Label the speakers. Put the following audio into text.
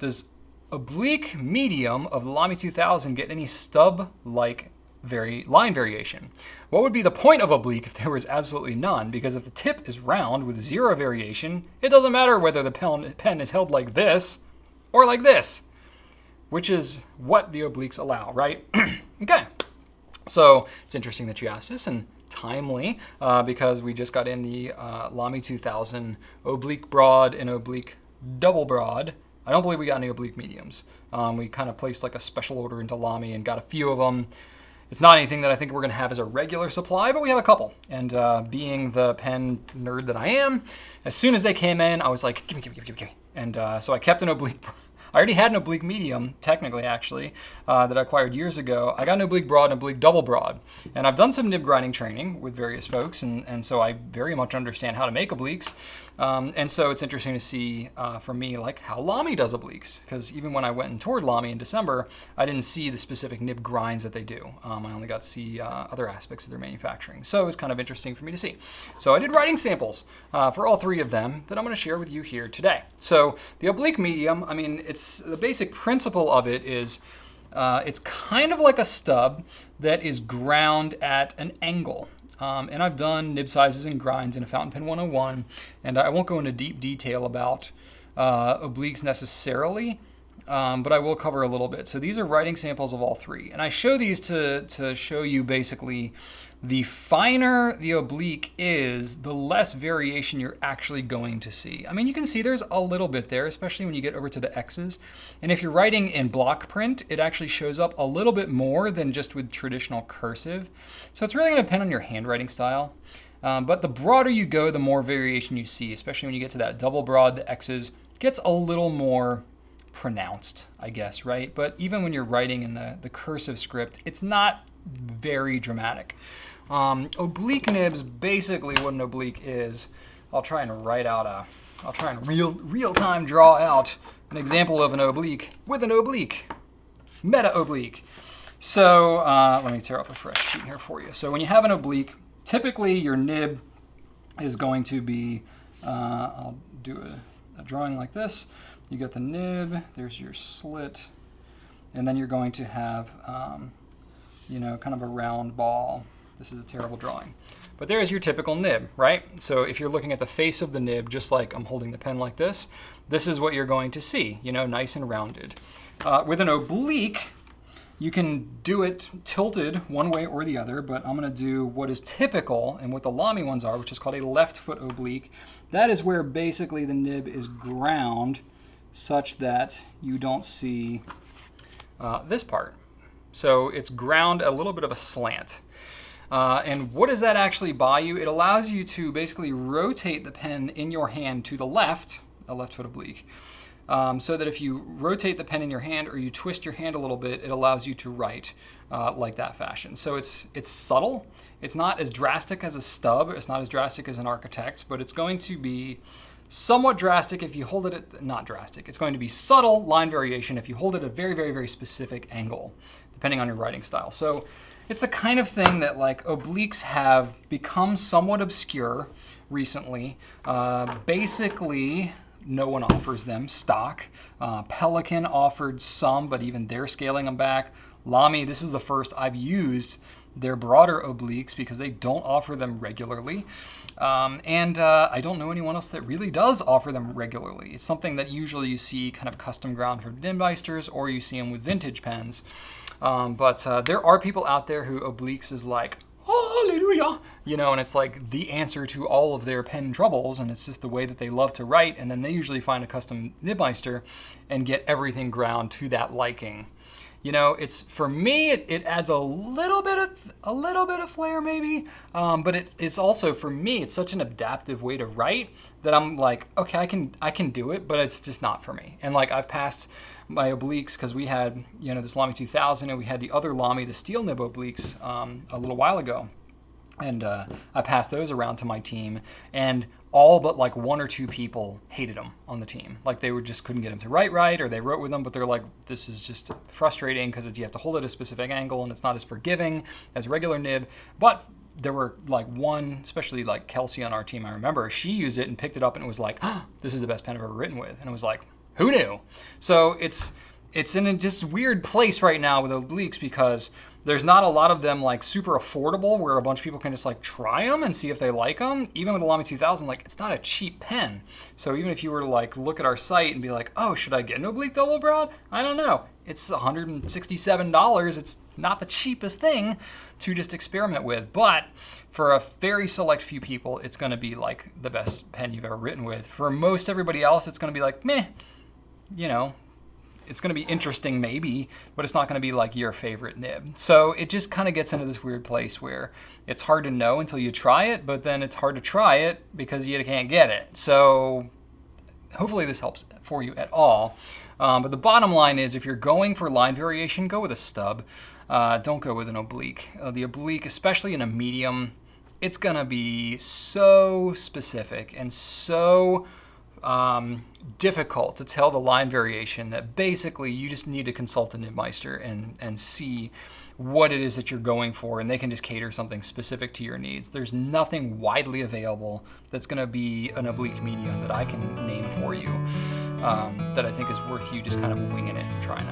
Speaker 1: does oblique medium of the Lamy 2000 get any stub-like line variation? What would be the point of oblique if there was absolutely none? Because if the tip is round with 0 variation, it doesn't matter whether the pen is held like this or like this, which is what the obliques allow, right? Okay, so it's interesting that you asked this, and timely, because we just got in the Lamy 2000 oblique broad and oblique double broad. I don't believe we got any oblique mediums. We kind of placed like a special order into Lamy and got a few of them. It's not anything that I think we're going to have as a regular supply, but we have a couple. And being the pen nerd that I am, as soon as they came in, I was like, give me. And so I kept an oblique. I already had an oblique medium, technically, actually, that I acquired years ago. I got an oblique broad and oblique double broad. And I've done some nib grinding training with various folks, and so I very much understand how to make obliques. And so it's interesting to see from me like how Lamy does obliques, because even when I went and toured Lamy in December, I didn't see the specific nib grinds that they do. I only got to see other aspects of their manufacturing. So it was kind of interesting for me to see. So I did writing samples for all 3 of them that I'm going to share with you here today. So the oblique medium, I mean, it's the basic principle of it is it's kind of like a stub that is ground at an angle. And I've done nib sizes and grinds in a Fountain Pen 101, and I won't go into deep detail about obliques necessarily, but I will cover a little bit. So these are writing samples of all 3. And I show these to show you basically the finer the oblique is, the less variation you're actually going to see. I mean, you can see there's a little bit there, especially when you get over to the X's. And if you're writing in block print, it actually shows up a little bit more than just with traditional cursive. So it's really going to depend on your handwriting style. But the broader you go, the more variation you see, especially when you get to that double broad, the X's gets a little more pronounced, I guess, right? But even when you're writing in the cursive script, it's not very dramatic. Oblique nibs, basically what an oblique is, I'll try and real-time draw out an example of an oblique with an oblique, meta oblique. So let me tear up a fresh sheet here for you. So when you have an oblique, typically your nib is going to be, I'll do a drawing like this. You get the nib, there's your slit, and then you're going to have, you know, kind of a round ball. This is a terrible drawing. But there's your typical nib, right? So if you're looking at the face of the nib, just like I'm holding the pen like this is what you're going to see, you know, nice and rounded. With an oblique, you can do it tilted one way or the other, but I'm going to do what is typical and what the Lamy ones are, which is called a left foot oblique. That is where basically the nib is ground such that you don't see this part. So it's ground a little bit of a slant. And what does that actually buy you? It allows you to basically rotate the pen in your hand to the left, a left foot oblique, so that if you rotate the pen in your hand or you twist your hand a little bit, it allows you to write like that fashion. So it's subtle. It's not as drastic as a stub. It's not as drastic as an architect, but it's going to be somewhat drastic if you hold it at, not drastic. It's going to be subtle line variation if you hold it at a very, very, very specific angle, depending on your writing style. So it's the kind of thing that like obliques have become somewhat obscure recently. Basically, no one offers them stock. Pelikan offered some, but even they're scaling them back. Lamy, this is the first I've used their broader obliques because they don't offer them regularly. I don't know anyone else that really does offer them regularly. It's something that usually you see kind of custom ground for nibmeisters, or you see them with vintage pens. But there are people out there who obliques is like, hallelujah, you know, and it's like the answer to all of their pen troubles, and it's just the way that they love to write, and then they usually find a custom nibmeister and get everything ground to that liking. You know, it's, for me, it adds a little bit of flair maybe, but it's also, for me, it's such an adaptive way to write that I'm like, okay, I can do it, but it's just not for me. And like, I've passed my obliques, because we had, you know, this Lamy 2000, and we had the other Lamy, the steel nib obliques, a little while ago. And I passed those around to my team, and all but like 1 or 2 people hated them on the team. Like they just couldn't get them to write right, or they wrote with them, but they're like, this is just frustrating because you have to hold it at a specific angle and it's not as forgiving as regular nib. But there were like one, especially like Kelsey on our team, I remember, she used it and picked it up and it was like, oh, this is the best pen I've ever written with. And it was like, Who knew? So it's in a just weird place right now with obliques because there's not a lot of them like super affordable where a bunch of people can just like try them and see if they like them. Even with the Lamy 2000, like it's not a cheap pen. So even if you were to like look at our site and be like, oh, should I get an oblique double browed? I don't know. It's $167. It's not the cheapest thing to just experiment with, but for a very select few people, it's gonna be like the best pen you've ever written with. For most everybody else, it's gonna be like, meh, you know, it's going to be interesting maybe, but it's not going to be like your favorite nib. So it just kind of gets into this weird place where it's hard to know until you try it, but then it's hard to try it because you can't get it. So hopefully this helps for you at all. But the bottom line is if you're going for line variation, go with a stub. Don't go with an oblique. The oblique, especially in a medium, it's going to be so specific and so difficult to tell the line variation that basically you just need to consult a nibmeister and see what it is that you're going for, and they can just cater something specific to your needs. There's nothing widely available that's going to be an oblique medium that I can name for you that I think is worth you just kind of winging it and trying out.